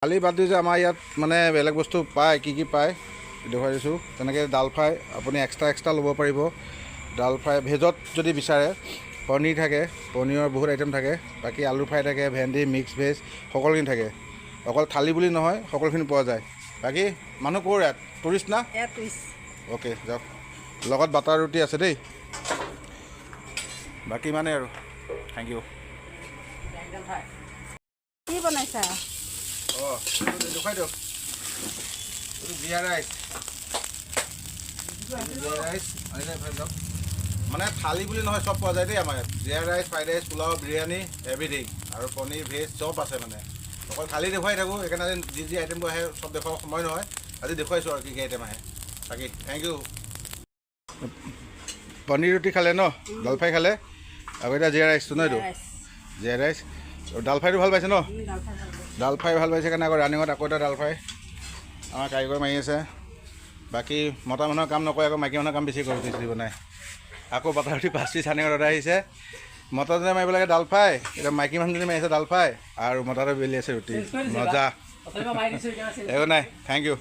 খালি বাদ দি যে আমাৰ ইয়াত মানে বেলেগ বস্তু পায় কি পায় দেখুৱাই দিছোঁ তেনেকৈ ডাল ফ্ৰাই আপুনি এক্সট্ৰা ল'ব পাৰিব ডাল ফ্ৰাই ভেজত যদি বিচাৰে পনীৰ থাকে পনীৰৰ বহুত আইটেম থাকে বাকী আলু ফ্ৰাই থাকে ভেন্দি মিক্স ভেজ সকলোখিনি থাকে অকল থালি বুলি নহয় সকলোখিনি পোৱা যায় বাকী মানুহ ক'ৰ ইয়াত টুৰিষ্ট না অ'কে যাওক লগত বাটাৰ ৰুটি আছে দেই বাকী মানে আৰু থেংক ইউ কি বনাইছা অঁ দেখুৱাই দিয়ক জিৰা ৰাইচ আনিলে যাওক মানে থালি বুলি নহয় চব পোৱা যায় দেই আমাৰ ইয়াত জিৰা rice fried rice pulao biryani everything আৰু পনীৰ ভেজ চব আছে মানে অকল থালি দেখুৱাই থাকোঁ সেইকাৰণে যি আইটেমবোৰ আহে চব দেখুৱাব সময় নহয় আজি দেখুৱাইছোঁ আৰু কি আইটেম আহে বাকী থেংক ইউ পনীৰ ৰুটি খালে ন ডাল ফ্ৰাই খালে আকৌ এতিয়া জিৰা ৰাইচটো ন এইটো জিৰা ৰাইচ ডাল ফ্ৰাইটো ভাল পাইছে ন ডাল ফ্ৰাই ভাল পাইছে কাৰণে আকৌ ৰানিঙত আকৌ এটা ডাল ফ্ৰাই আমাৰ কাৰিকৰ মাৰি আছে বাকী মতা মানুহৰ কাম নকৰে আকৌ মাইকী মানুহৰ কাম বেছি কৰে খিচিৰি বনাই আকৌ বাটাৰ ৰুটি 5 পিচ ৰানিঙত অৰ্ডাৰ আহিছে মতাজনে মাৰিব লাগে ডাল ফ্ৰাই এতিয়া মাইকী মানুহজনী মাৰি আছে ডাল ফ্ৰাই আৰু মতাটো বেলি আছে ৰুটি মজা একো নাই থেংক ইউ